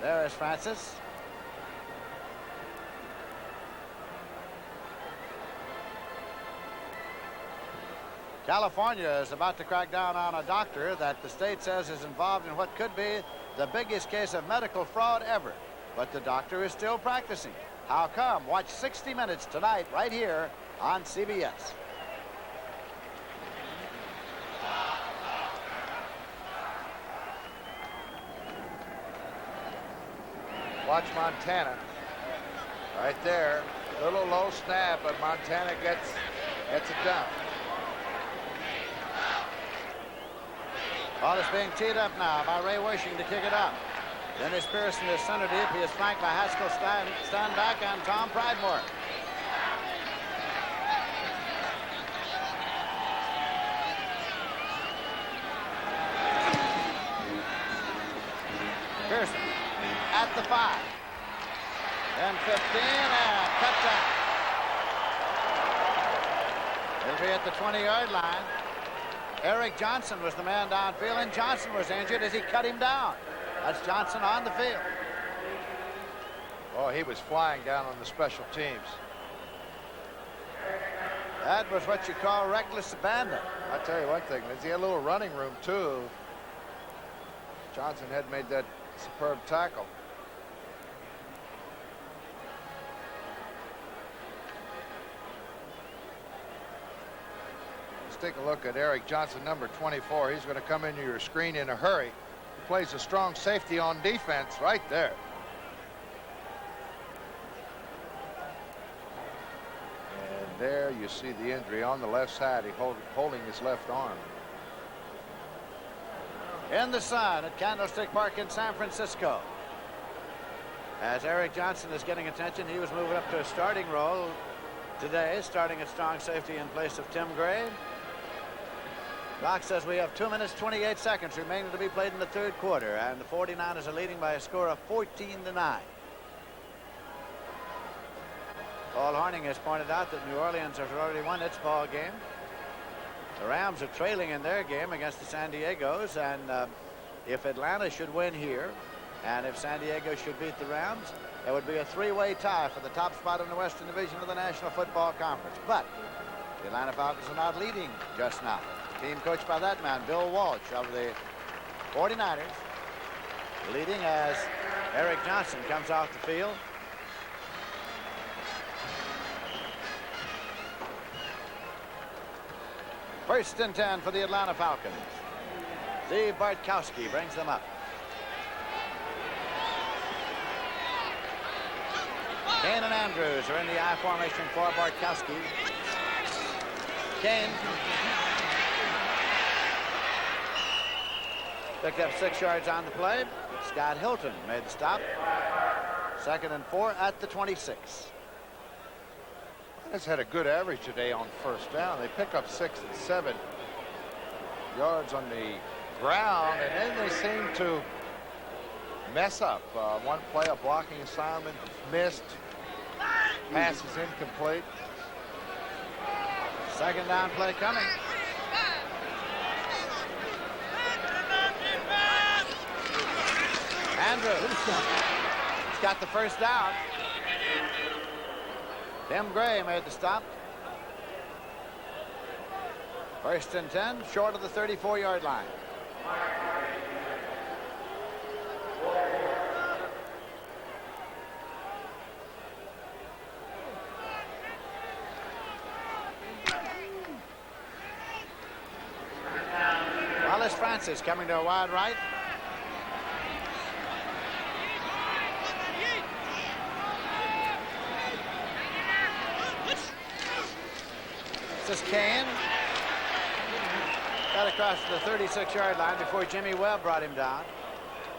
There is Francis. California is about to crack down on a doctor that the state says is involved in what could be the biggest case of medical fraud ever. But the doctor is still practicing. How come? Watch 60 Minutes tonight right here on CBS. Watch Montana. Right there. Little low snap, but Montana gets it done. Ball is being teed up now by Ray Worshing to kick it up. Dennis Pearson is center deep. He is flanked by Haskell Steinbach and Tom Pridemore. Pearson at the 5. Then 15 and touchdown. It'll be at the 20-yard line. Eric Johnson was the man downfield, and Johnson was injured as he cut him down. That's Johnson on the field. Oh, he was flying down on the special teams. That was what you call reckless abandon. I'll tell you one thing, he had a little running room, too. Johnson had made that superb tackle. Take a look at Eric Johnson, number 24. He's going to come into your screen in a hurry. He plays a strong safety on defense right there. And there you see the injury on the left side. He's holding his left arm. In the sun at Candlestick Park in San Francisco. As Eric Johnson is getting attention, he was moving up to a starting role today, starting at strong safety in place of Tim Gray. Clock says we have 2 minutes, 28 seconds remaining to be played in the third quarter, and the 49ers are leading by a score of 14-9. Paul Horning has pointed out that New Orleans has already won its ball game. The Rams are trailing in their game against the San Diegos, and if Atlanta should win here, and if San Diego should beat the Rams, there would be a three-way tie for the top spot in the Western Division of the National Football Conference. But the Atlanta Falcons are not leading just now. Team coached by that man, Bill Walsh of the 49ers, leading as Eric Johnson comes off the field. First and 10 for the Atlanta Falcons. Steve Bartkowski brings them up. Kane and Andrews are in the I formation for Bartkowski. Kane picked up 6 yards on the play. Scott Hilton made the stop. 2nd and 4 at the 26. Has had a good average today on first down. They pick up 6 and 7 yards on the ground, and then they seem to mess up. One play, a blocking assignment missed. Pass is incomplete. 2nd down play coming. Andrews. He's got the first down. Tim Gray made the stop. 1st and 10, short of the 34-yard line. Wallace Francis coming to a wide right. This is Kane. Got across to the 36-yard line before Jimmy Webb brought him down.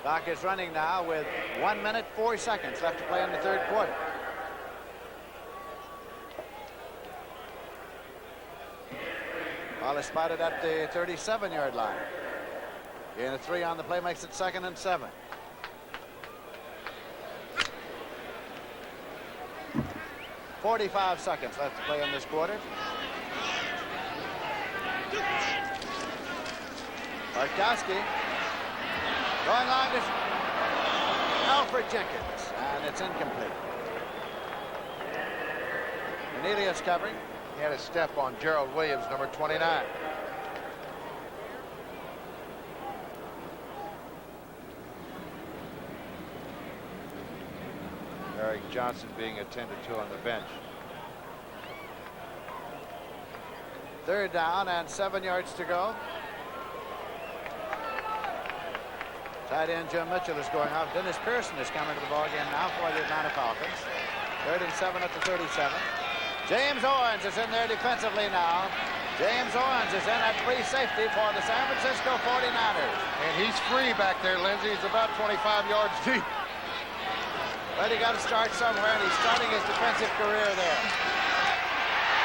Clock is running now with 1 minute, 4 seconds left to play in the third quarter. Ball is spotted at the 37-yard line. Gain of 3 on the play makes it 2nd and 7. .45 seconds left to play in this quarter. Bartkowski going long. Alfred Jenkins, and it's incomplete. Cornelius covering. He had a step on Gerald Williams, number 29. Eric Johnson being attended to on the bench. 3rd down and 7 yards to go. Tight end Jim Mitchell is going off. Dennis Pearson is coming to the ball game now for the Atlanta Falcons. 3rd and 7 at the 37. James Owens is in there defensively now. James Owens is in at free safety for the San Francisco 49ers. And he's free back there, Lindsey. He's about 25 yards deep. But he got to start somewhere, and he's starting his defensive career there.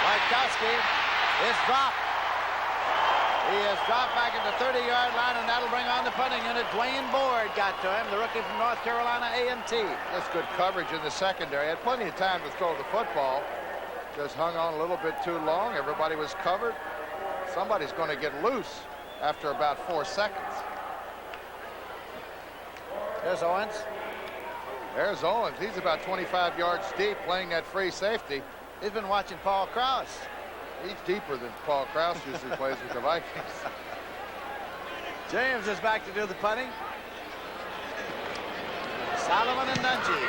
Wiatkowski is dropped. He is dropped back at the 30-yard line, and that'll bring on the punting unit. Dwayne Board got to him, the rookie from North Carolina A&T. That's good coverage in the secondary. Had plenty of time to throw the football. Just hung on a little bit too long. Everybody was covered. Somebody's going to get loose after about 4 seconds. There's Owens. There's Owens. He's about 25 yards deep playing that free safety. He's been watching Paul Krause. He's deeper than Paul Krause usually plays with the Vikings. James is back to do the punting. Solomon and Dungy.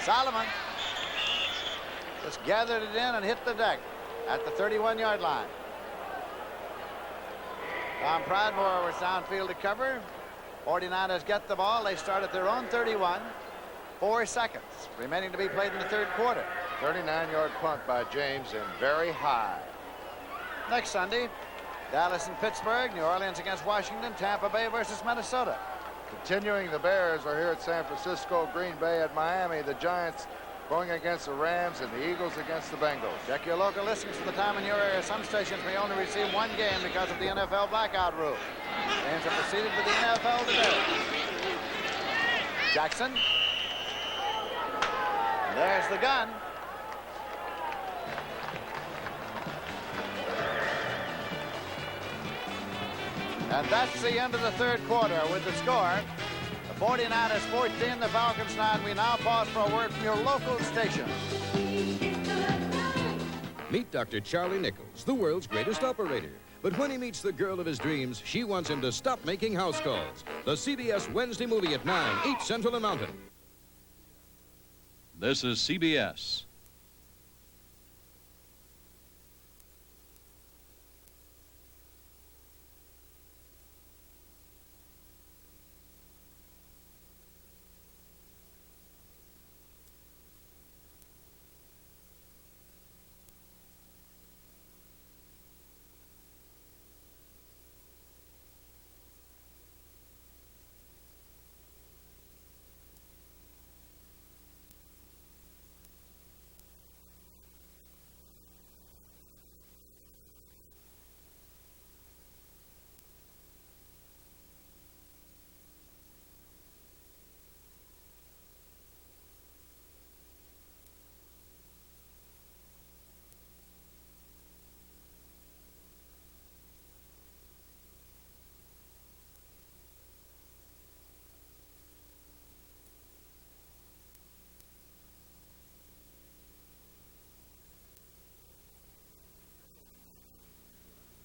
Solomon just gathered it in and hit the deck at the 31-yard line. Tom Pridemore was downfield to cover. 49ers get the ball. They start at their own 31. 4 seconds remaining to be played in the 3rd quarter. 39-yard punt by James and very high. Next Sunday, Dallas and Pittsburgh, New Orleans against Washington, Tampa Bay versus Minnesota. Continuing, the Bears are here at San Francisco, Green Bay at Miami, the Giants going against the Rams, and the Eagles against the Bengals. Check your local listings for the time in your area. Some stations may only receive 1 game because of the NFL blackout rule. Games are proceeded with the NFL today. Jackson. There's the gun. And that's the end of the 3rd quarter with the score. The 49ers 14, the Falcons 9. We now pause for a word from your local station. Meet Dr. Charlie Nichols, the world's greatest operator. But when he meets the girl of his dreams, she wants him to stop making house calls. The CBS Wednesday movie at 9, Eat Central and Mountain. This is CBS.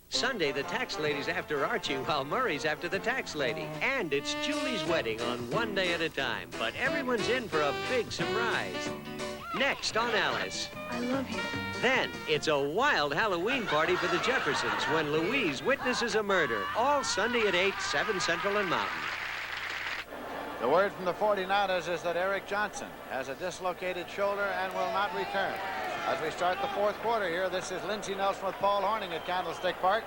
Sunday, the tax lady's after Archie while Murray's after the tax lady. And it's Julie's wedding on 1 day at a time. But everyone's in for a big surprise. Next on Alice. I love you. Then it's a wild Halloween party for the Jeffersons when Louise witnesses a murder. All Sunday at 8, 7 Central and Mountain. The word from the 49ers is that Eric Johnson has a dislocated shoulder and will not return. As we start the 4th quarter here, this is Lindsey Nelson with Paul Hornung at Candlestick Park.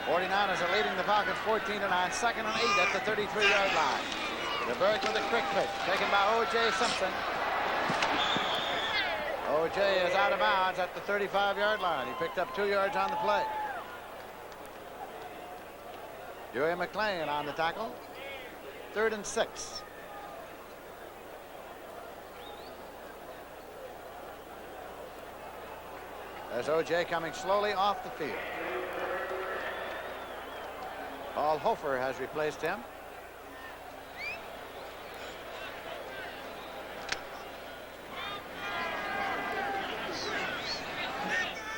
49ers are leading the Falcons 14-9, 2nd and 8 at the 33-yard line. DeBerg with a quick pitch, taken by O.J. Simpson. O.J. is out of bounds at the 35-yard line. He picked up 2 yards on the play. Dewey McClain on the tackle. 3rd and 6. There's O.J. coming slowly off the field. Paul Hofer has replaced him.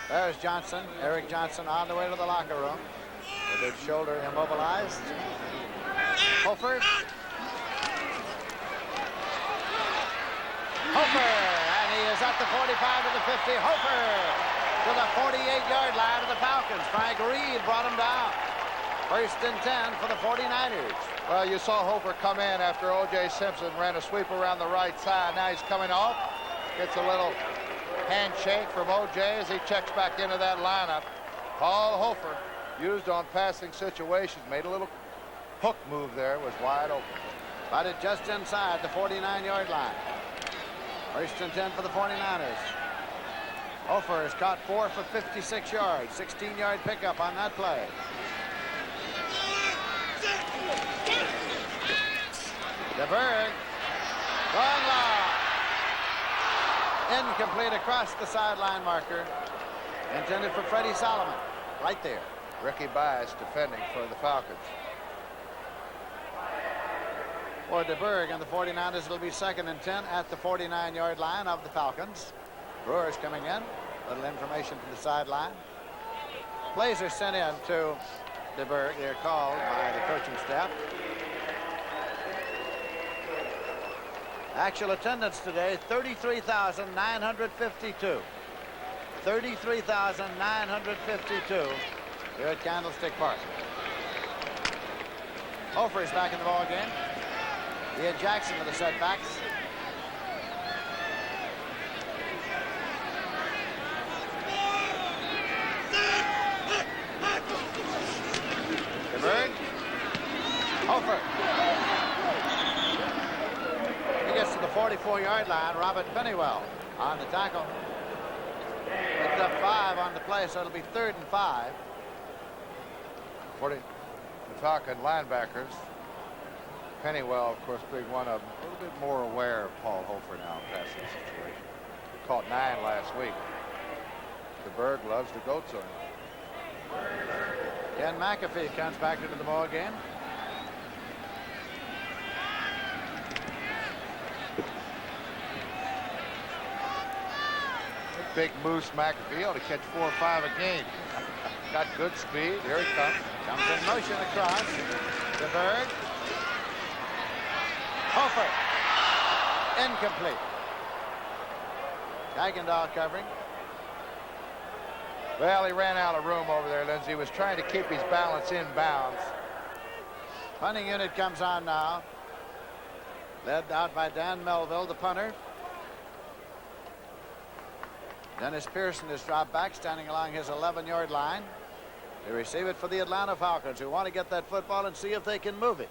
There's Johnson, Eric Johnson, on the way to the locker room with his shoulder immobilized. Hofer. Hofer, and he is at the 45 to the 50. Hofer to the 48-yard line of the Falcons. Frank Reed brought him down. 1st and 10 for the 49ers. Well, you saw Hofer come in after O.J. Simpson ran a sweep around the right side. Now he's coming off. Gets a little handshake from O.J. as he checks back into that lineup. Paul Hofer, used on passing situations, made a little hook move there, was wide open. But it just inside the 49-yard line. 1st and 10 for the 49ers. Hofer has caught 4 for 56 yards. 16-yard pickup on that play. DeBerg going long. Incomplete across the sideline marker. Intended for Freddie Solomon. Right there. Ricky Bias defending for the Falcons. For DeBerg and the 49ers, it'll be 2nd and 10 at the 49-yard line of the Falcons. Brewers coming in. Little information from the sideline. Plays are sent in to DeBerg. They're called by the coaching staff. Actual attendance today, 33,952. 33,952 here at Candlestick Park. Hofer is back in the ball game. Ian Jackson with the setbacks. DeBerg. Hofer. He gets to the 44-yard line. Robert Pennywell on the tackle. Picked up 5 on the play, so it'll be 3rd and 5. The Falcon linebackers. Pennywell, of course, being one of them, a little bit more aware of Paul Hofer now in passing situation. He caught 9 last week. DeBerg loves to go to him. Ken McAfee comes back into the ball game. Big Moose McAfee ought to catch 4 or 5 a game. Got good speed. Here he comes. Comes in motion across. DeBerg. Hofer. Incomplete. Kuykendall covering. Well, he ran out of room over there, Lindsey. He was trying to keep his balance in bounds. Punting unit comes on now. Led out by Dan Melville, the punter. Dennis Pearson is dropped back, standing along his 11-yard line. They receive it for the Atlanta Falcons, who want to get that football and see if they can move it.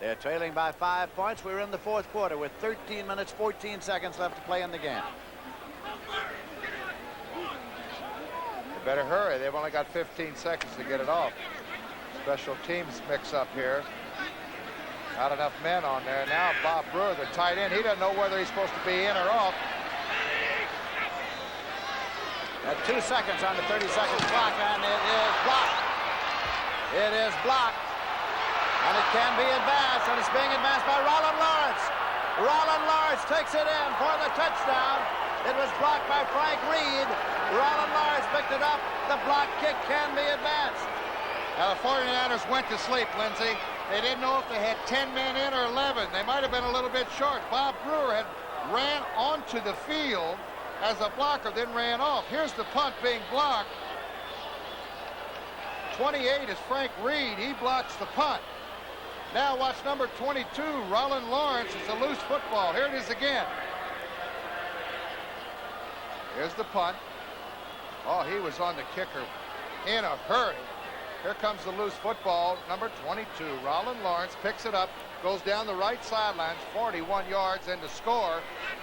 They're trailing by 5 points. We're in the 4th quarter with 13 minutes, 14 seconds left to play in the game. They better hurry. They've only got 15 seconds to get it off. Special teams mix up here. Not enough men on there. Now Bob Brewer, the tight end, he doesn't know whether he's supposed to be in or off. At 2 seconds on the 30-second clock, and it is blocked. It is blocked. And it can be advanced, and it's being advanced by Roland Lawrence. Roland Lawrence takes it in for the touchdown. It was blocked by Frank Reed. Roland Lawrence picked it up. The block kick can be advanced. Now the 49ers went to sleep, Lindsey. They didn't know if they had 10 men in or 11. They might have been a little bit short. Bob Brewer had ran onto the field as a blocker, then ran off. Here's the punt being blocked. 28 is Frank Reed. He blocks the punt. Now watch number 22, Roland Lawrence. It's a loose football. Here it is again. Here's the punt. Oh, he was on the kicker in a hurry. Here comes the loose football. Number 22, Roland Lawrence picks it up, goes down the right sidelines, 41 yards into score,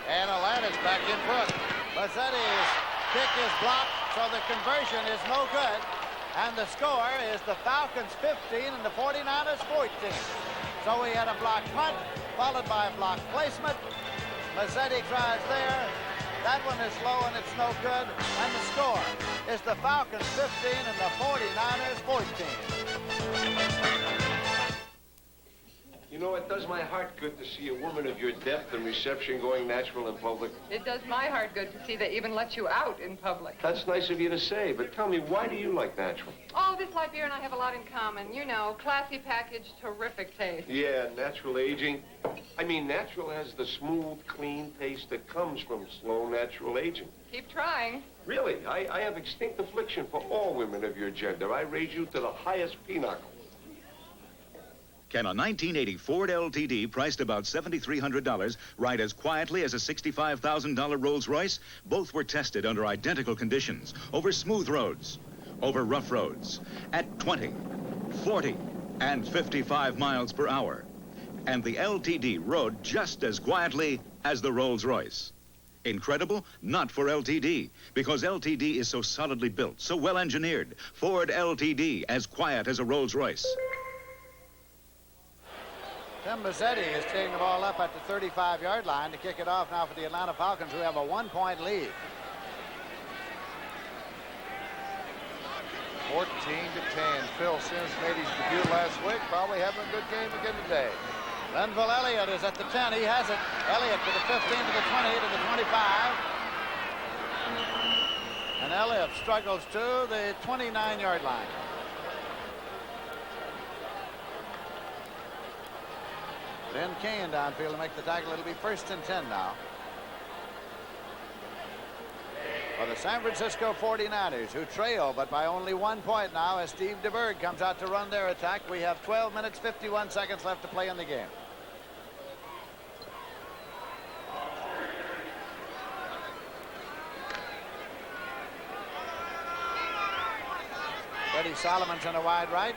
and Atlanta's back in front. Mazzetti's kick is blocked, so the conversion is no good. And the score is the Falcons 15 and the 49ers 14. So we had a blocked punt, followed by a blocked placement. Mazzetti tries there. That one is low and it's no good. And the score is the Falcons 15 and the 49ers 14. You know, it does my heart good to see a woman of your depth and reception going natural in public. It does my heart good to see they even let you out in public. That's nice of you to say, but tell me, why do you like natural? Oh, this life here and I have a lot in common. You know, classy package, terrific taste. Yeah, natural aging. I mean, natural has the smooth, clean taste that comes from slow, natural aging. Keep trying. Really, I have extinct affliction for all women of your gender. I raise you to the highest pinnacle. Can a 1980 Ford LTD priced about $7,300 ride as quietly as a $65,000 Rolls-Royce? Both were tested under identical conditions, over smooth roads, over rough roads, at 20, 40, and 55 miles per hour. And the LTD rode just as quietly as the Rolls-Royce. Incredible? Not for LTD, because LTD is so solidly built, so well engineered. Ford LTD, as quiet as a Rolls-Royce. Tim Mazzetti is taking the ball up at the 35-yard line to kick it off now for the Atlanta Falcons, who have a 1-point lead. 14-10. Phil Simms made his debut last week. Probably having a good game again today. Linville Elliott is at the 10. He has it. Elliott to the 15, to the 20, to the 25. And Elliott struggles to the 29-yard line. Then Kane downfield to make the tackle. It'll be 1st and 10 now. For the San Francisco 49ers, who trail but by only 1 point now as Steve DeBerg comes out to run their attack. We have 12 minutes, 51 seconds left to play in the game. Freddie Solomon's in a wide right.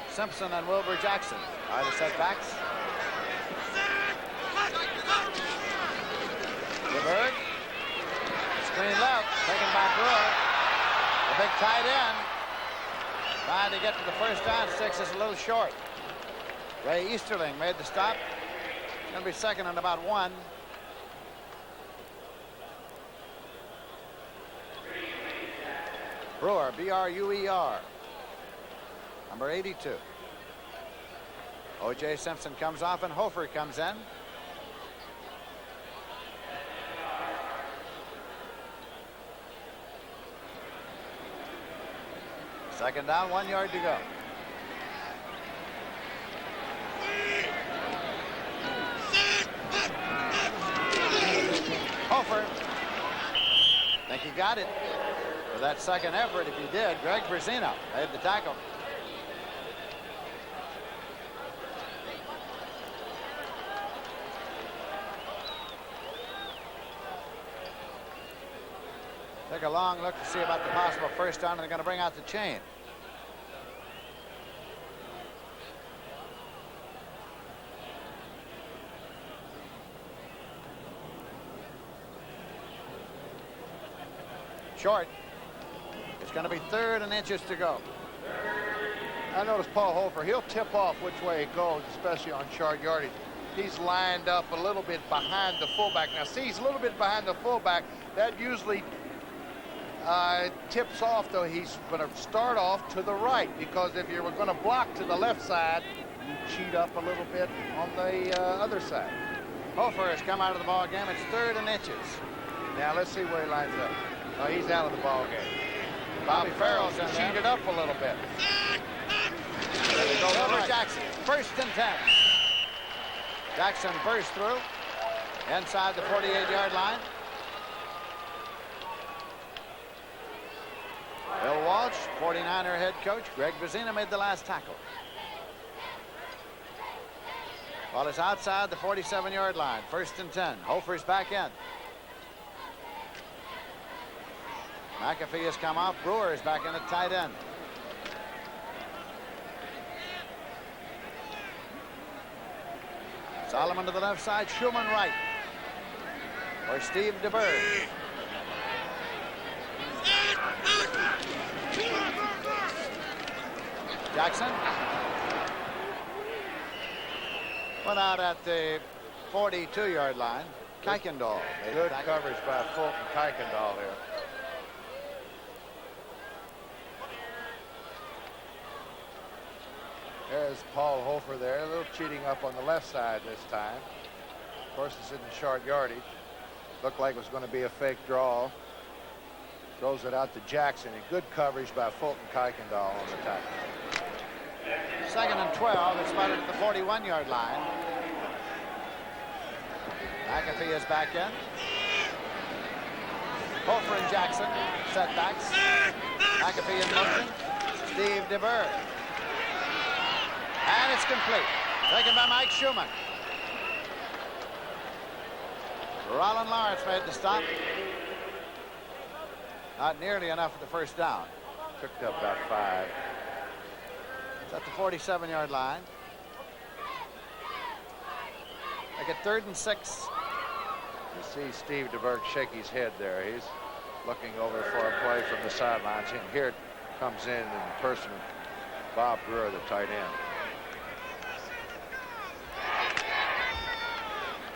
Simpson and Wilbur Jackson are the setbacks. DeBerg. Screen left, taken by Brewer. The big tight end. Trying to get to the first down. 6 is a little short. Ray Easterling made the stop. Going to be second and about 1. Brewer, B-R-U-E-R. Number 82. O.J. Simpson comes off and Hofer comes in. Second down, 1 yard to go. Hofer. Think he got it. For that second effort, if he did, Greg Brazino made the tackle. Take a long look to see about the possible first down, and they're going to bring out the chain. Short. It's going to be 3rd and inches to go. I noticed Paul Hofer, he'll tip off which way it goes, especially on short yardage. He's lined up a little bit behind the fullback. Now, see, he's a little bit behind the fullback. That usually tips off, though. He's going to start off to the right, because if you were going to block to the left side, you cheat up a little bit on the other side. Hofer has come out of the ball game. It's 3rd and inches. Now, let's see where he lines up. Oh, he's out of the ball game. Bobby Farrell's cheated up a little bit. Wilbur Jackson, 1st and 10. Jackson burst through inside the 48-yard line. Bill Walsh, 49er head coach. Greg Brazina made the last tackle. Ball is outside the 47-yard line. 1st and 10. Hofer's back in. McAfee has come off. Brewer is back in at tight end. Solomon to the left side. Schumann right. For Steve DeBerg. Jackson. Went out at the 42-yard line. Kuykendall. Good coverage by Fulton Kuykendall here. There's Paul Hofer there, a little cheating up on the left side this time. Of course, it's in the short yardage. Looked like it was going to be a fake draw. Throws it out to Jackson, and good coverage by Fulton Kuykendall on the tackle. 2nd and 12. It's spotted at the 41-yard line. McAfee is back in. Hofer and Jackson, setbacks. McAfee in motion. Steve DeBerg. And it's complete. Taken by Mike Schumann. Rollin Lawrence made the stop. Not nearly enough for the first down. Picked up about 5. It's at the 47-yard line. They get 3rd and 6. You see Steve DeBerg shake his head there. He's looking over for a play from the sidelines. And here it comes in person of Bob Brewer, the tight end.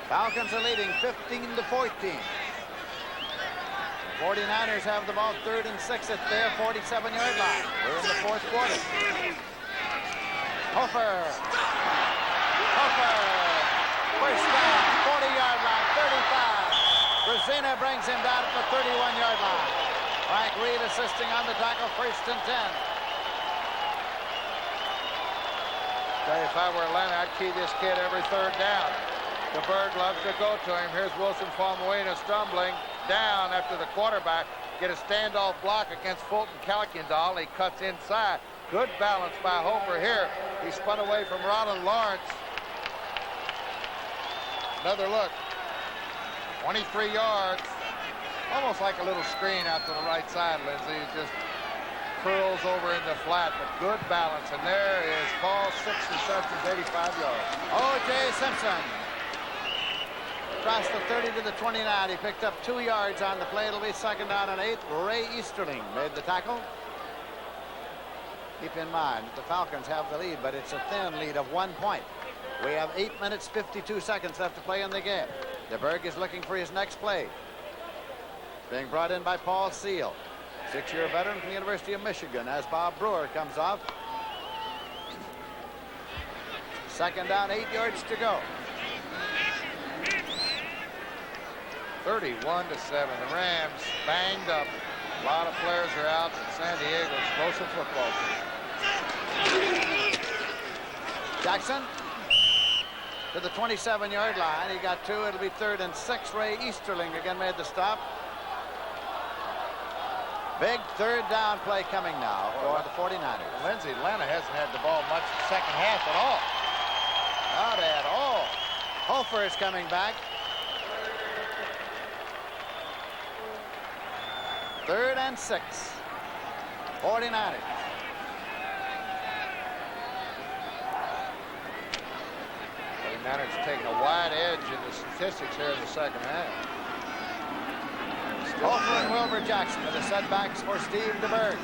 Falcons are leading 15-14. 49ers have the ball 3rd and 6 at their 47-yard line. We're in the 4th quarter. Hofer. First down, 40-yard line, 35. Brazina brings him down at the 31-yard line. Frank Reed assisting on the tackle, 1st and 10. Tell you, if I were Atlanta, I'd key this kid every 3rd down. DeBerg loves to go to him. Here's Wilson Famuina stumbling down after the quarterback. Get a standoff block against Fulton Kuykendall. He cuts inside. Good balance by Hofer here. He spun away from Rollin Lawrence. Another look. 23 yards. Almost like a little screen out to the right side, Lindsey. He just curls over in the flat, but good balance. And there is Paul, 6 receptions, 85 yards. O.J. Simpson. Across the 30 to the 29. He picked up 2 yards on the play. It'll be 2nd down and 8. Ray Easterling made the tackle. Keep in mind, the Falcons have the lead, but it's a thin lead of 1 point. We have 8 minutes, 52 seconds left to play in the game. DeBerg is looking for his next play. Being brought in by Paul Seal, 6-year veteran from the University of Michigan, as Bob Brewer comes off. 2nd down, 8 yards to go. 31-7. The Rams banged up. A lot of players are out. San Diego explosive football team. Jackson to the 27-yard line. He got 2. It'll be 3rd and 6. Ray Easterling again made the stop. Big 3rd down play coming now for the 49ers. Lindsey, Atlanta hasn't had the ball much the second half at all. Not at all. Hofer is coming back. 3rd and 6. 49ers. Niners taking a wide edge in the statistics here in the second half. Hofer and Wilbur Jackson with the setbacks for Steve DeBerg.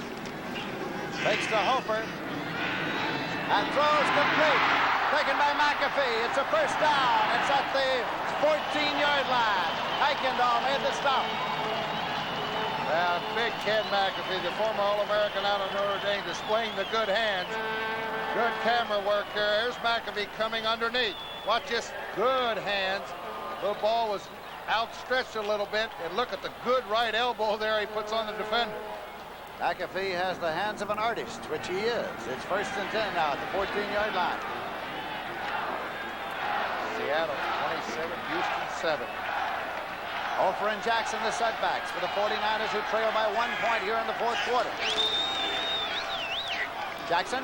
Takes to Hofer. And throws complete. Taken by McAfee. It's a first down. It's at the 14-yard line. Kuykendall made the stop. Well, big Ken McAfee, the former All-American out of Notre Dame, displaying the good hands. Good camera work here. Here's McAfee coming underneath. Watch this. Good hands. The ball was outstretched a little bit. And look at the good right elbow there he puts on the defender. McAfee has the hands of an artist, which he is. It's 1st and 10 now at the 14-yard line. Seattle 27, Houston 7. Hofer and Jackson the setbacks for the 49ers, who trail by 1 point here in the 4th quarter. Jackson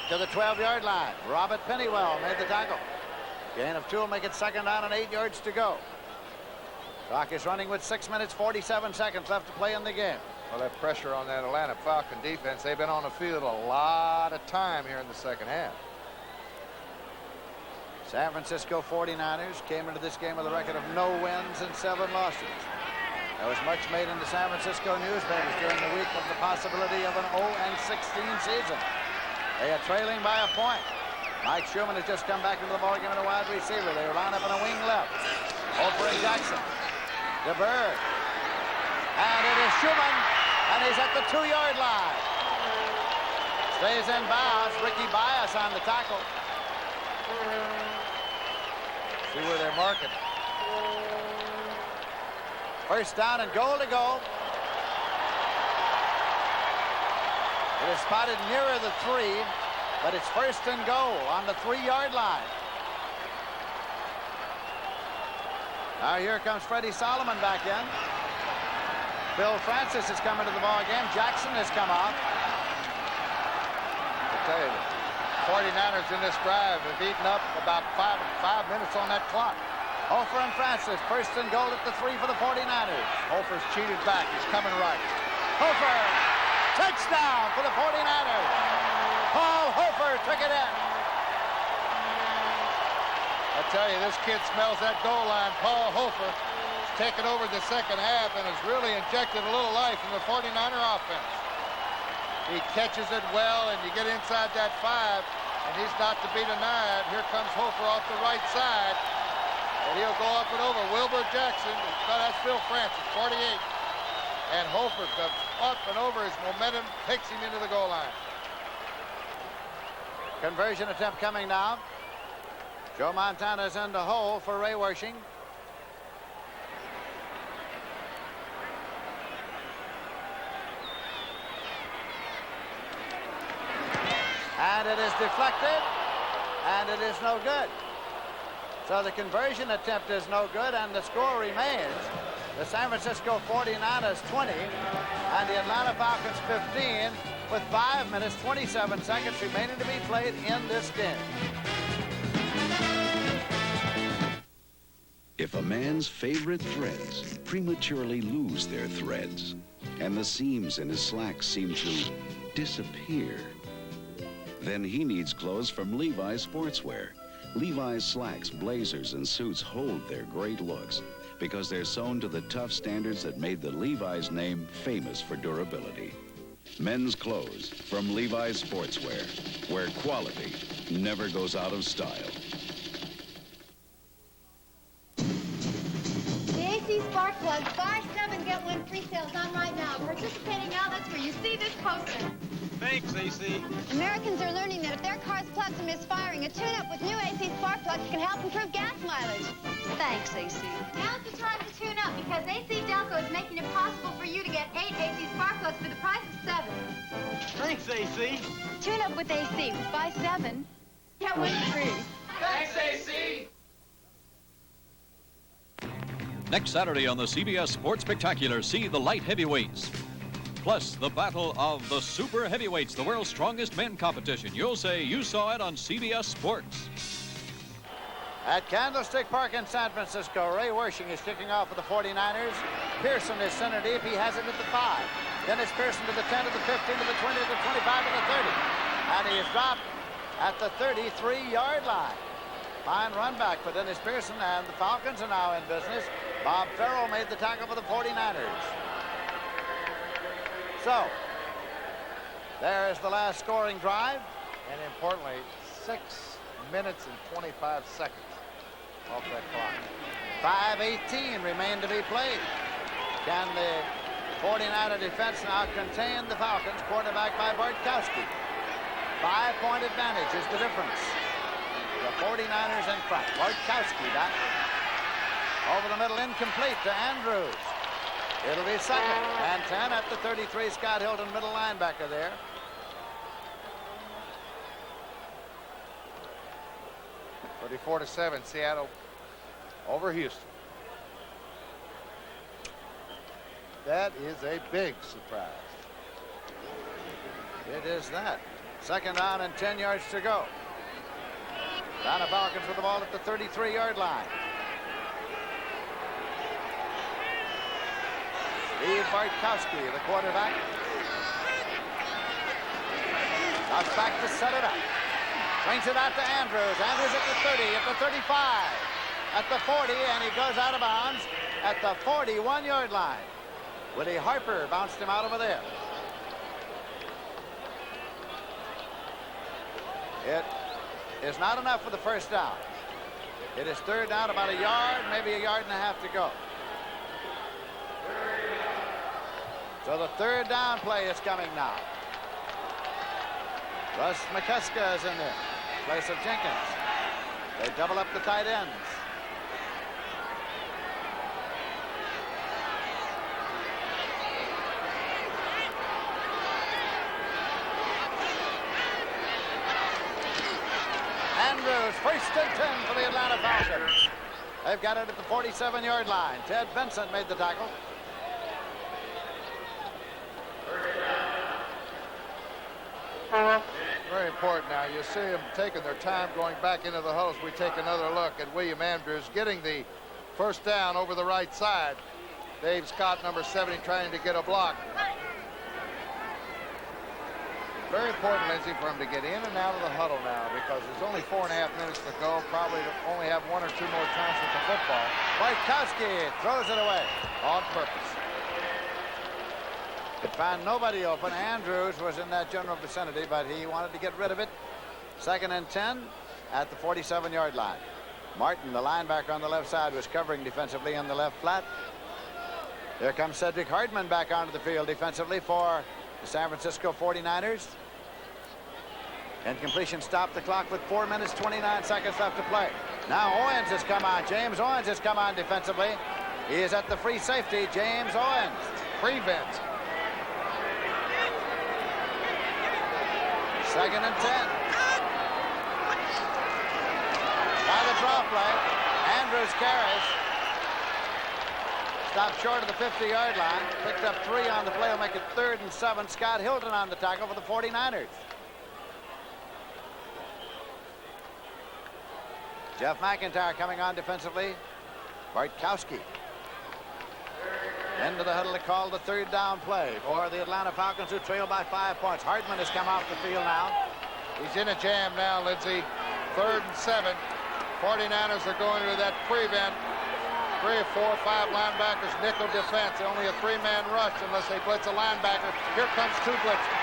to the 12-yard line. Robert Pennywell made the tackle. Gain of 2 will make it 2nd down and 8 yards to go. Clock is running with 6 minutes, 47 seconds left to play in the game. Well, that pressure on that Atlanta Falcon defense, they've been on the field a lot of time here in the second half. San Francisco 49ers came into this game with a record of no wins and 7 losses. There was much made in the San Francisco newspapers during the week of the possibility of an 0-16 season. They are trailing by a point. Mike Schumann has just come back into the ballgame at a wide receiver. They line up in a wing left. Hofer and Jackson. DeBerg. And it is Schumann, and he's at the 2-yard line. Stays in bounds. Ricky Bias on the tackle. See where they're marking. First down and goal to go. It is spotted nearer the 3, but it's first and goal on the 3-yard line. Now here comes Freddie Solomon back in. Bill Francis has come into the ball game. Jackson has come off. I tell you, the 49ers in this drive have eaten up about five minutes on that clock. Hofer and Francis, first and goal at the 3 for the 49ers. Hofer's cheated back. He's coming right. Hofer, touchdown for the 49ers. Paul Hofer took it in. I tell you, this kid smells that goal line. Paul Hofer has taken over the second half and has really injected a little life in the 49er offense. He catches it well, and you get inside that 5, and he's not to be denied. Here comes Hofer off the right side, and he'll go up and over. Wilbur Jackson, no, that's Bill Francis, 48. And Hofer comes up and over. His momentum takes him into the goal line. Conversion attempt coming now. Joe Montana's in the hole for Ray Wershing. And it is deflected, and it is no good. So the conversion attempt is no good, and the score remains the San Francisco 49ers 20 and the Atlanta Falcons 15 with 5 minutes 27 seconds remaining to be played in this game. If a man's favorite threads prematurely lose their threads and the seams in his slacks seem to disappear, then he needs clothes from Levi's Sportswear. Levi's slacks, blazers, and suits hold their great looks because they're sewn to the tough standards that made the Levi's name famous for durability. Men's clothes from Levi's Sportswear, where quality never goes out of style. The AC Spark Plug, buy 7, get 1 free sales on right now. Participating now, that's where you see this poster. Thanks, AC. Americans are learning that if their car's plugs are misfiring, a tune-up with new AC Spark Plugs can help improve gas mileage. Thanks, AC. Now's the time to tune up because AC Delco is making it possible for you to get 8 AC Spark Plugs for the price of 7. Thanks, AC. Tune up with AC. Buy 7, get 1 free. Thanks, AC. Next Saturday on the CBS Sports Spectacular, see the light heavyweights. Plus, the battle of the super heavyweights, the world's strongest men competition. You'll say you saw it on CBS Sports. At Candlestick Park in San Francisco, Ray Wershing is kicking off for the 49ers. Pearson is center deep. He has it at the 5. Dennis Pearson to the 10, to the 15, to the 20, to the 25, to the 30. And he is dropped at the 33-yard line. Fine run back for Dennis Pearson, and the Falcons are now in business. Bob Farrell made the tackle for the 49ers. So, there is the last scoring drive. And importantly, 6 minutes and 25 seconds off that clock. 5:18 remain to be played. Can the 49er defense now contain the Falcons? Quarterback by Bartkowski. 5-point advantage is the difference. The 49ers in front. Bartkowski back. Over the middle, incomplete to Andrews. It'll be 2nd and 10 at the 33. Scott Hilton, middle linebacker there. 34-7, Seattle over Houston. That is a big surprise. It is that. 2nd down and 10 yards to go. Atlanta Falcons with the ball at the 33-yard line. Steve Bartkowski, the quarterback. Drops back to set it up. Swings it out to Andrews. Andrews at the 30, at the 35, at the 40, and he goes out of bounds at the 41-yard line. Woody Harper bounced him out over there. It is not enough for the first down. It is 3rd down, about a yard, maybe a yard and a half to go. So the 3rd down play is coming now. Russ McCusker is in there, in place of Jenkins. They double up the tight ends. Andrews, 1st and 10 for the Atlanta Falcons. They've got it at the 47-yard line. Ted Vincent made the tackle. Very important now. You see them taking their time going back into the huddles. We take another look at William Andrews getting the 1st down over the right side. Dave Scott, number 70, trying to get a block. Very important, Lindsey, for him to get in and out of the huddle now, because there's only 4.5 minutes to go. Probably only have 1 or 2 more times with the football. Wojtkowski throws it away. On purpose. Could find nobody open. Andrews was in that general vicinity, but he wanted to get rid of it. 2nd and 10 at the 47-yard line. Martin, the linebacker on the left side, was covering defensively in the left flat. Here comes Cedric Hardman back onto the field defensively for the San Francisco 49ers. And completion stopped the clock with 4 minutes, 29 seconds left to play. Now Owens has come on. James Owens has come on defensively. He is at the free safety. James Owens. Prevent. 2nd and 10. By the draw play, Andrews carries. Stopped short of the 50-yard line. Picked up 3 on the play. Will make it 3rd and 7. Scott Hilton on the tackle for the 49ers. Jeff McIntyre coming on defensively. Bartkowski. Into the huddle to call the 3rd down play for the Atlanta Falcons, who trail by 5 points. Hardman has come off the field now. He's in a jam now, Lindsey. 3rd and 7. 49ers are going to that prevent. 3 or 4 or 5 linebackers, nickel defense. Only a 3-man rush unless they blitz a linebacker. Here comes 2 blitzers.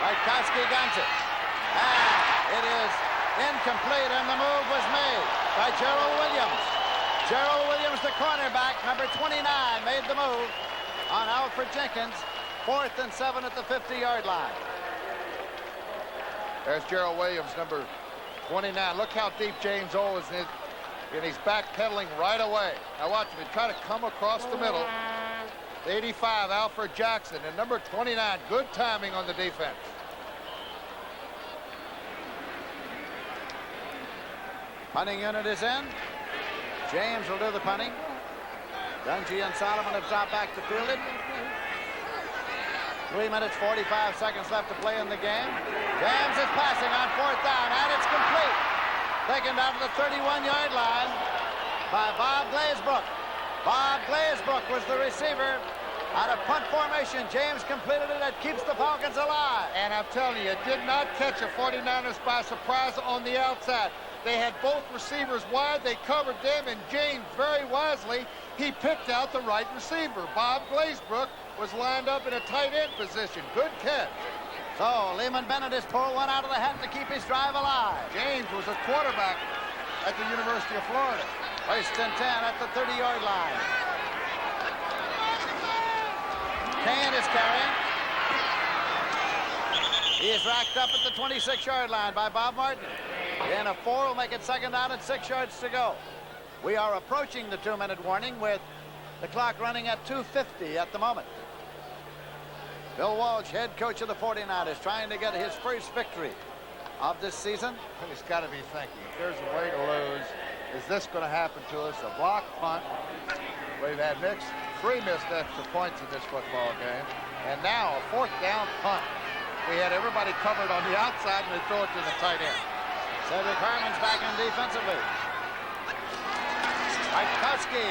Bartkowski guns it. And it is incomplete, and the move was made by Gerald Williams. Gerald Williams, the cornerback, number 29, made the move on Alfred Jenkins. 4th and 7 at the 50-yard line. There's Gerald Williams, number 29. Look how deep James Owens is, and he's backpedaling right away. Now watch him. He try to come across the middle. The 85, Alfred Jackson, and number 29. Good timing on the defense. Punting unit is in. James will do the punting. Dungy and Solomon have dropped back to field it. 3 minutes, 45 seconds left to play in the game. James is passing on 4th down, and it's complete. Taken down to the 31-yard line by Bob Glazebrook. Bob Glazebrook was the receiver. Out of punt formation, James completed it. That keeps the Falcons alive. And I'm telling you, it did not catch the 49ers by surprise on the outside. They had both receivers wide. They covered them, and James, very wisely, he picked out the right receiver. Bob Glazebrook was lined up in a tight end position. Good catch. So Lehman Bennett has pulled one out of the hat to keep his drive alive. James was a quarterback at the University of Florida. 1st and 10 at the 30-yard line. Kane is carrying. He is racked up at the 26-yard line by Bob Martin. And a 4 will make it 2nd down and 6 yards to go. We are approaching the 2-minute warning with the clock running at 2:50 at the moment. Bill Walsh, head coach of the 49ers, trying to get his first victory of this season. He's got to be thinking, if there's a way to lose, is this going to happen to us? A block punt. We've had 3 missed extra points in this football game. And now a 4th down punt. We had everybody covered on the outside, and they throw it to the tight end. Cedric Harmon's back in defensively. Bartkowski.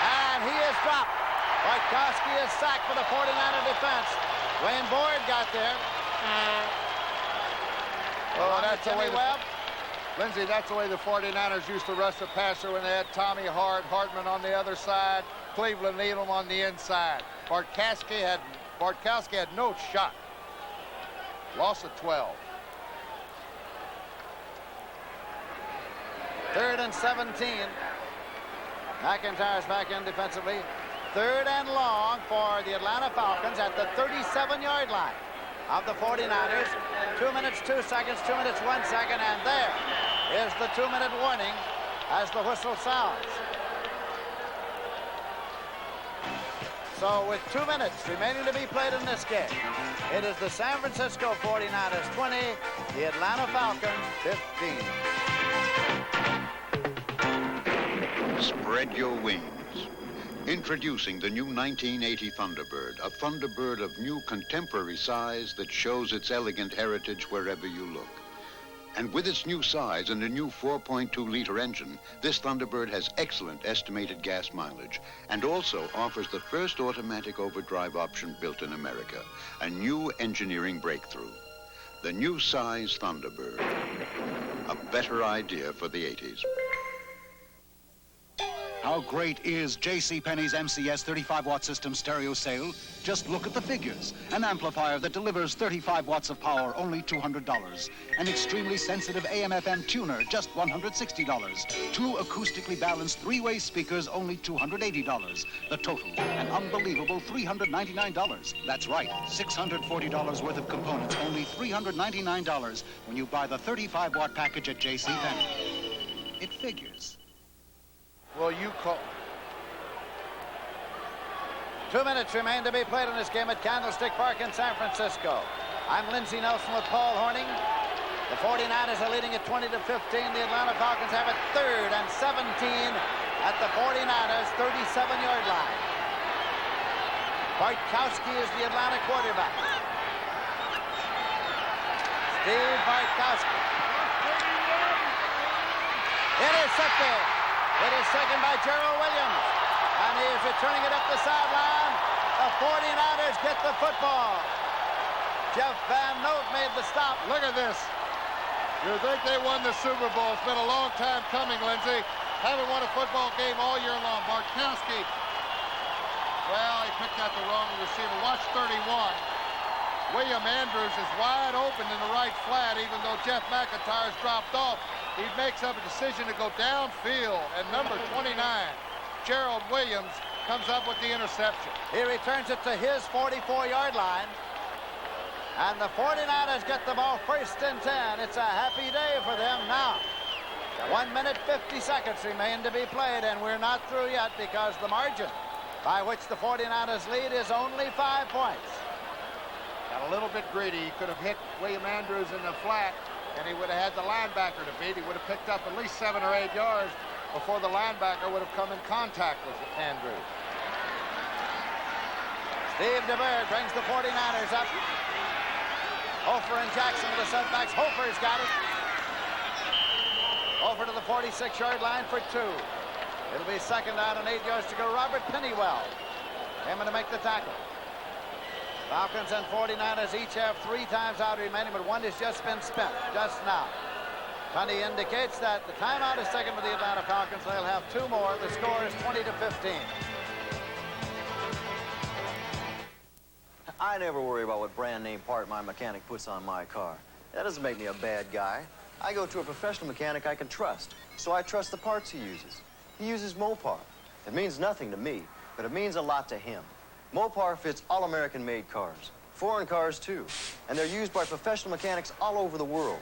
And he is dropped. Bartkowski is sacked for the 49er defense. Wayne Board got there. Oh, that's the way Lindsey, that's the way the 49ers used to rush the passer when they had Tommy Hartman on the other side, Cleveland Needham on the inside. Bartkowski had no shot. Loss of 12. 3rd and 17. McIntyre's back in defensively. 3rd and long for the Atlanta Falcons at the 37-yard line. of the 49ers. 2 minutes, 2 seconds, 2 minutes, 1 second, and there is the 2-minute warning as the whistle sounds. So with 2 minutes remaining to be played in this game, it is the San Francisco 49ers 20, the Atlanta Falcons 15. Spread your wings. Introducing the new 1980 Thunderbird, a Thunderbird of new contemporary size that shows its elegant heritage wherever you look. And with its new size and a new 4.2-liter engine, this Thunderbird has excellent estimated gas mileage and also offers the first automatic overdrive option built in America, a new engineering breakthrough. The new size Thunderbird, a better idea for the 80s. How great is JCPenney's MCS 35-watt system stereo sale? Just look at the figures. An amplifier that delivers 35 watts of power, only $200. An extremely sensitive AM/FM tuner, just $160. 2 acoustically balanced 3-way speakers, only $280. The total, an unbelievable $399. That's right, $640 worth of components, only $399 when you buy the 35-watt package at JCPenney. It figures. Will you call? 2 minutes remain to be played in this game at Candlestick Park in San Francisco. I'm Lindsey Nelson with Paul Horning. The 49ers are leading at 20 to 15. The Atlanta Falcons have it 3rd and 17 at the 49ers' 37-yard line. Bartkowski is the Atlanta quarterback. Steve Bartkowski. Intercepted. It is taken by Gerald Williams, and he is returning it up the sideline. The 49ers get the football. Jeff Van Note made the stop. Look at this. You think they won the Super Bowl. It's been a long time coming, Lindsey. Haven't won a football game all year long. Bartkowski, well, he picked out the wrong receiver. Watch 31. William Andrews is wide open in the right flat, even though Jeff McIntyre's dropped off. He makes up a decision to go downfield, and number 29, Gerald Williams, comes up with the interception. He returns it to his 44-yard line, and the 49ers get the ball 1st and 10. It's a happy day for them now. 1 minute, 50 seconds remain to be played, and we're not through yet because the margin by which the 49ers lead is only 5 points. Got a little bit greedy. He could have hit William Andrews in the flat, and he would have had the linebacker to beat. He would have picked up at least 7 or 8 yards before the linebacker would have come in contact with Andrews. Steve DeBerg brings the 49ers up. Hofer and Jackson to the setbacks. Hofer's got it. Over to the 46-yard line for 2. It'll be 2nd down and 8 yards to go. Robert Pennywell aiming to make the tackle. Falcons and 49ers each have 3 times out remaining, but 1 has just been spent just now. Penny indicates that the timeout is taken for the Atlanta Falcons. They'll have 2 more. The score is 20 to 15. I never worry about what brand name part my mechanic puts on my car. That doesn't make me a bad guy. I go to a professional mechanic I can trust, so I trust the parts he uses. He uses Mopar. It means nothing to me, but it means a lot to him. Mopar fits all American-made cars, foreign cars too, and they're used by professional mechanics all over the world.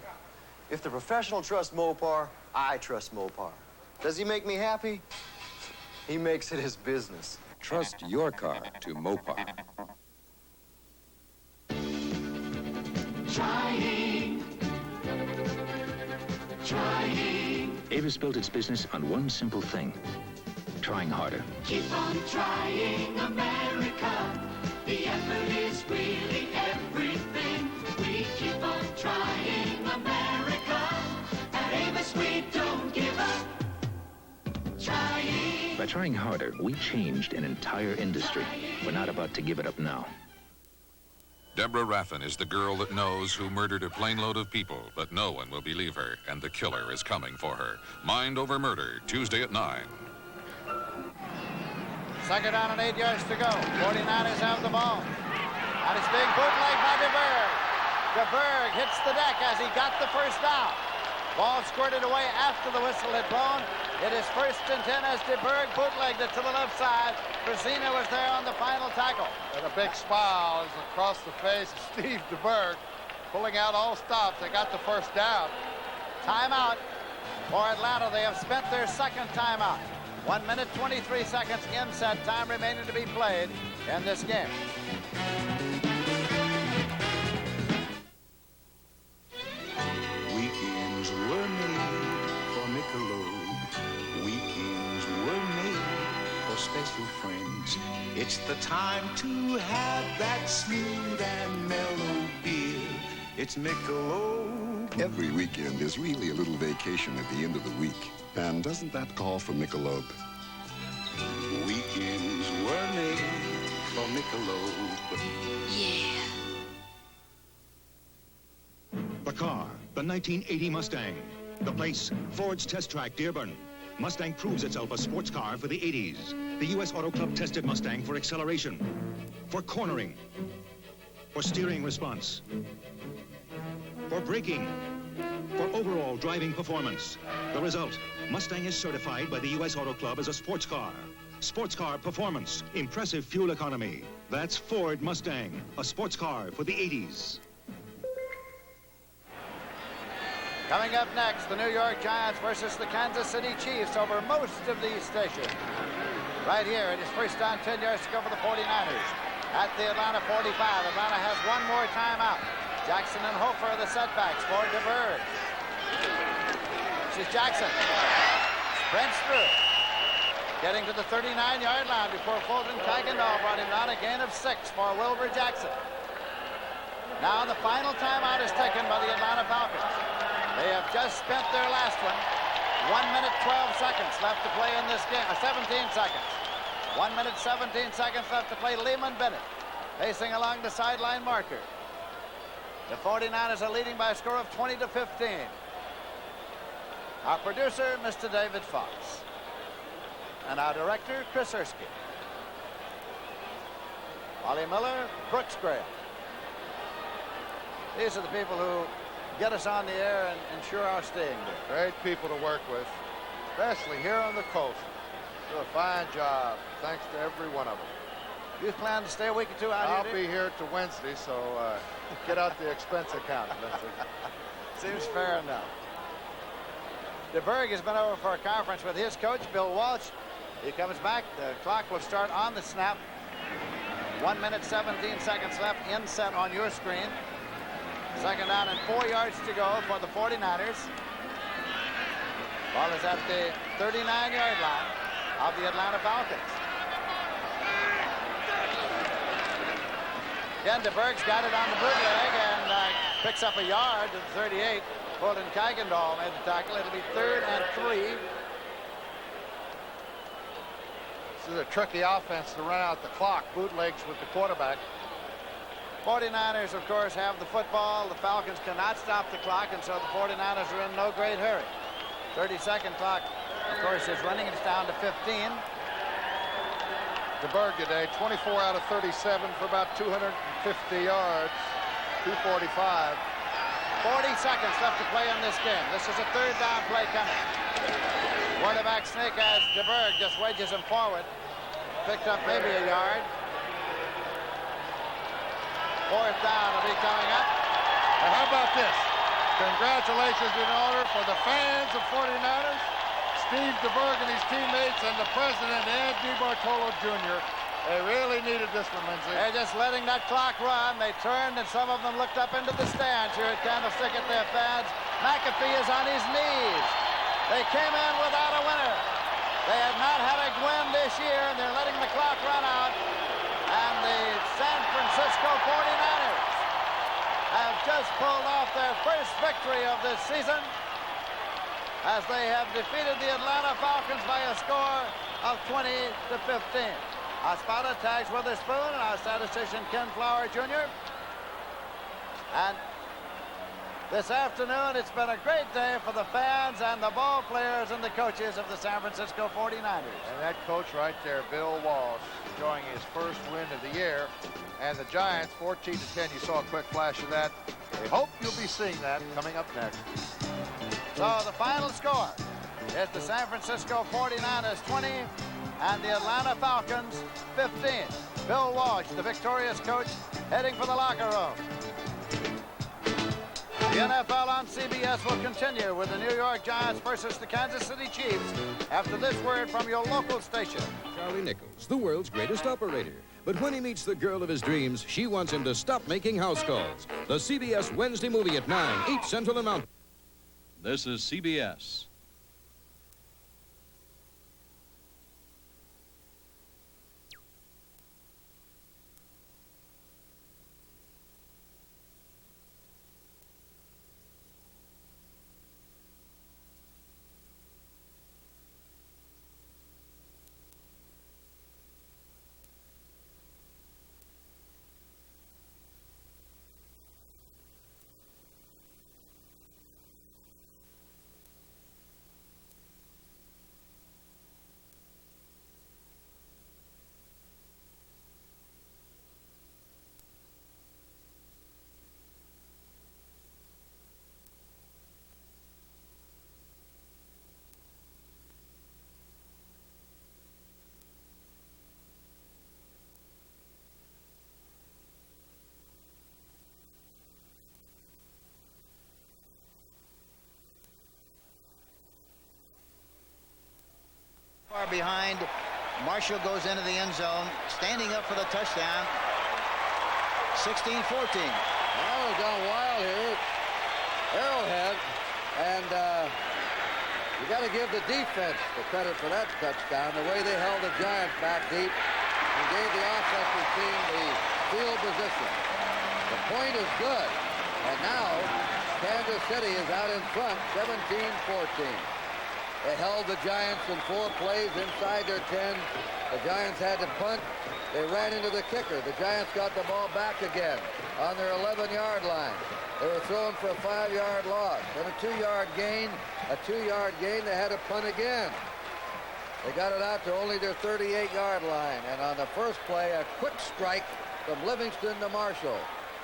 If the professional trusts Mopar, I trust Mopar. Does he make me happy? He makes it his business. Trust your car to Mopar. Trying. Avis built its business on one simple thing: trying harder. Keep on trying, America. The effort is really everything. We keep on trying, America. At Avis, we don't give up. Trying. By trying harder, we changed an entire industry. We're not about to give it up now. Deborah Raffin is the girl that knows who murdered a plane load of people, but no one will believe her, and the killer is coming for her. Mind Over Murder, Tuesday at 9. 2nd down and 8 yards to go. 49ers have the ball. And it's being bootlegged by DeBerg. DeBerg hits the deck as he got the 1st down. Ball squirted away after the whistle had blown. It is 1st and 10 as DeBerg bootlegged it to the left side. Brazina was there on the final tackle. And a big smile is across the face of Steve DeBerg, pulling out all stops. They got the first down. Timeout for Atlanta. They have spent their second timeout. 1 minute, 23 seconds inset time remaining to be played in this game. Weekends were made for Michelob. Weekends were made for special friends. It's the time to have that smooth and mellow beer. It's Michelob. Every weekend is really a little vacation at the end of the week. And doesn't that call for Michelob? Weekends were made for Michelob. Yeah. The car, the 1980 Mustang. The place, Ford's Test Track, Dearborn. Mustang proves itself a sports car for the 80s. The U.S. Auto Club tested Mustang for acceleration, for cornering, for steering response, for braking, for overall driving performance. The result, Mustang is certified by the U.S. Auto Club as a sports car. Sports car performance, impressive fuel economy. That's Ford Mustang, a sports car for the 80s. Coming up next, the New York Giants versus the Kansas City Chiefs over most of these stations. Right here, it is 1st down, 10 yards to go for the 49ers. At the Atlanta 45, Atlanta has one more timeout. Jackson and Hofer are the setbacks for DeBerg. This is Jackson. Sprints through. Getting to the 39-yard line before Fulton Kuykendall brought him down, a gain of 6 for Wilbur Jackson. Now the final timeout is taken by the Atlanta Falcons. They have just spent their last one. 1 minute, 12 seconds left to play in this game. 17 seconds. 1 minute, 17 seconds left to play. Lehman Bennett pacing along the sideline marker. The 49ers are leading by a score of 20-15. Our producer, Mr. David Fox. And our director, Chris Erskine. Wally Miller, Brooks Graham. These are the people who get us on the air and ensure our staying there. Great people to work with, especially here on the coast. Do a fine job. Thanks to every one of them. You plan to stay a week or two out I'll here? be here to Wednesday, so get out the expense account, Lindsay. Seems fair enough. DeBerg has been over for a conference with his coach, Bill Walsh. He comes back. The clock will start on the snap. 1 minute, 17 seconds left. Inset on your screen. Second down and 4 yards to go for the 49ers. Ball is at the 39-yard line of the Atlanta Falcons. Again, DeBerg's got it on the bootleg and picks up a yard to the 38. Fulton Kuykendall made the tackle. It'll be 3rd and 3. This is a tricky offense to run out the clock. Bootlegs with the quarterback. 49ers, of course, have the football. The Falcons cannot stop the clock, and so the 49ers are in no great hurry. 30-second clock, of course, is running. It's down to 15. DeBerg today, 24 out of 37 for about 250 yards, 245. 40 seconds left to play in this game. This is a 3rd down play coming. Quarterback sneak as DeBerg just wedges him forward. Picked up maybe a yard. 4th down will be coming up. Now how about this? Congratulations in order for the fans of 49ers, Steve DeBerg and his teammates, and the president, Ed DeBartolo Jr. They really needed this one, Lindsay. They're just letting that clock run. They turned, and some of them looked up into the stands here at Candlestick at their fans. McAfee is on his knees. They came in without a winner. They had not had a win this year, and they're letting the clock run out. And the San Francisco 49ers have just pulled off their first victory of this season as they have defeated the Atlanta Falcons by a score of 20-15. Our spotter, Tags Witherspoon, and our statistician, Ken Flower Jr. And this afternoon, it's been a great day for the fans and the ball players and the coaches of the San Francisco 49ers. And that coach right there, Bill Walsh, enjoying his first win of the year. And the Giants, 14-10. You saw a quick flash of that. We hope you'll be seeing that coming up next. So the final score, is the San Francisco 49ers 20 and the Atlanta Falcons 15. Bill Walsh, the victorious coach, heading for the locker room. The NFL on CBS will continue with the New York Giants versus the Kansas City Chiefs after this word from your local station. Charlie Nichols, the world's greatest operator. But when he meets the girl of his dreams, she wants him to stop making house calls. The CBS Wednesday movie at 9, 8 Central and Mountain. This is CBS. Far behind. Marshall goes into the end zone, standing up for the touchdown. 16-14. Well, it's gone wild here. Arrowhead, and you got to give the defense the credit for that touchdown, the way they held the Giants back deep and gave the offensive team the field position. The point is good, and now Kansas City is out in front, 17-14. They held the Giants in 4 plays inside their 10. The Giants had to punt. They ran into the kicker. The Giants got the ball back again on their 11-yard line. They were throwing for a 5-yard loss. Then a 2-yard gain. A 2-yard gain. They had to punt again. They got it out to only their 38-yard line. And on the first play, a quick strike from Livingston to Marshall,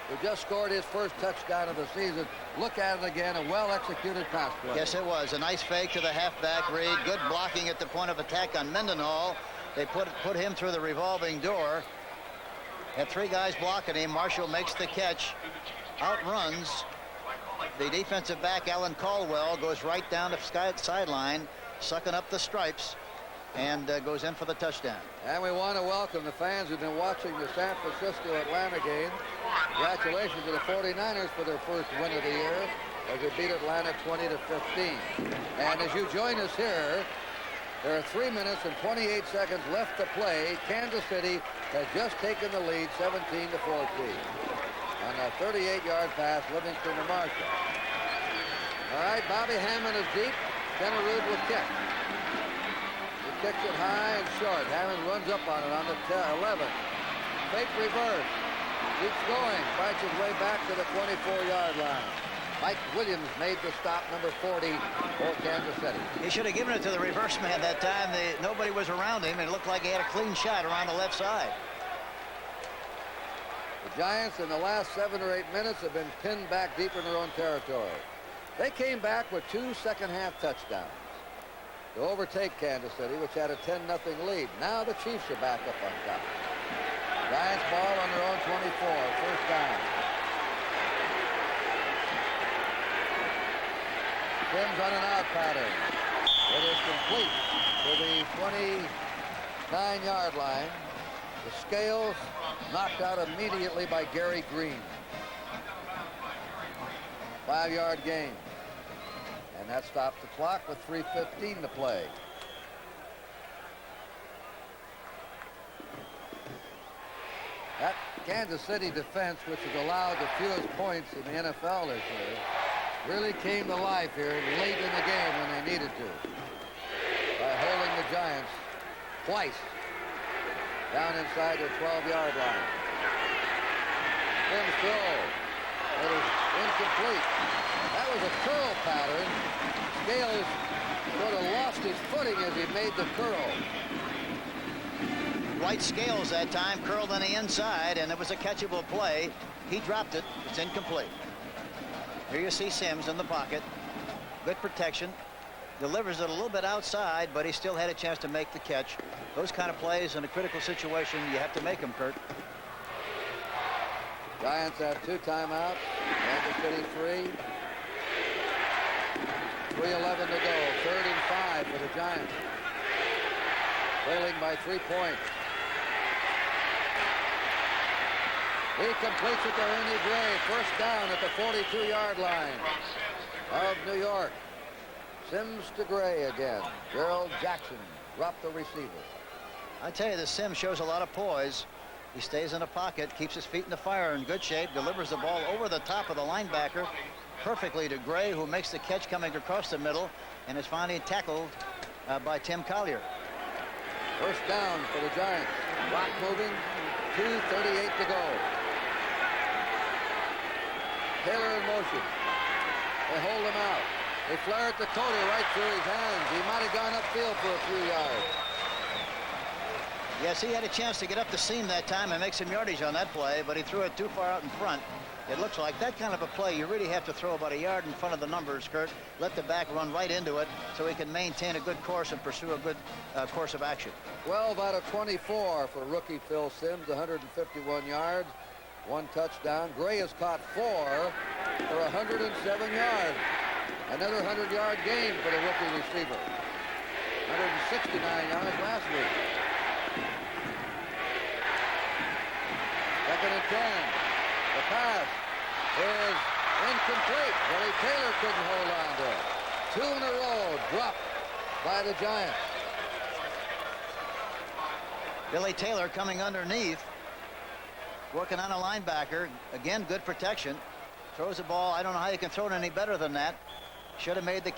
who just scored his first touchdown of the season. Look at it again, a well-executed pass play. Yes, it was. A nice fake to the halfback, Reed. Good blocking at the point of attack on Mendenhall. They put him through the revolving door. Had 3 guys blocking him. Marshall makes the catch. Outruns the defensive back, Alan Caldwell, goes right down the sideline, sucking up the stripes, and goes in for the touchdown. And we want to welcome the fans who've been watching the San Francisco-Atlanta game. Congratulations to the 49ers for their first win of the year as they beat Atlanta 20-15. And as you join us here, there are 3 minutes and 28 seconds left to play. Kansas City has just taken the lead 17-14. On a 38-yard pass, Livingston to Marshall. All right, Bobby Hammond is deep. Kennerud will kick. He kicks it high and short. Hammond runs up on it on the 11. Fake reverse. Keeps going. Fights his way back to the 24-yard line. Mike Williams made the stop, number 40 for Kansas City. He should have given it to the reverse man that time. Nobody was around him, and it looked like he had a clean shot around the left side. The Giants in the last 7 or 8 minutes have been pinned back deep in their own territory. They came back with 2 second-half touchdowns to overtake Kansas City, which had a 10-0 lead. Now the Chiefs are back up on top. Giants ball on their own 24, first down. Sims on an out pattern. It is complete to the 29-yard line. The scales knocked out immediately by Gary Green. 5-yard gain. And that stopped the clock with 3:15 to play. That Kansas City defense, which has allowed the fewest points in the NFL this year, really came to life here late in the game when they needed to by holding the Giants twice down inside their 12-yard line. Sims throw. It is incomplete. That was a curl pattern. Scales sort of lost his footing as he made the curl. Dwight Scales that time curled on the inside, and it was a catchable play. He dropped it. It's incomplete. Here you see Sims in the pocket. Good protection. delivers it a little bit outside, but he still had a chance to make the catch. Those kind of plays in a critical situation, you have to make them, Kurt. Giants have 2 timeouts. Kansas City 3. 3:11 to go. 3rd and 5 for the Giants. Trailing by 3 points. He completes it to Ernie Gray. First down at the 42-yard line of New York. Sims to Gray again. Gerald Jackson dropped the receiver. I tell you, the Sims shows a lot of poise. He stays in the pocket, keeps his feet in the fire in good shape, delivers the ball over the top of the linebacker perfectly to Gray, who makes the catch coming across the middle and is finally tackled by Tim Collier. First down for the Giants. Clock moving. 2:38 to go. Taylor in motion. They hold him out. They flare it to Cody right through his hands. He might have gone upfield for a few yards. Yes, he had a chance to get up the seam that time and make some yardage on that play, but he threw it too far out in front. It looks like that kind of a play, you really have to throw about a yard in front of the numbers, Kurt. Let the back run right into it so he can maintain a good course and pursue a good course of action. 12 out of 24 for rookie Phil Sims, 151 yards, 1 touchdown. Gray has caught 4 for 107 yards. Another 100-yard game for the rookie receiver. 169 yards last week. 2nd and 10. The pass is incomplete. Billy Taylor couldn't hold on to it. 2 in a row dropped by the Giants. Billy Taylor coming underneath, working on a linebacker. Again, good protection. Throws the ball. I don't know how you can throw it any better than that. Should have made the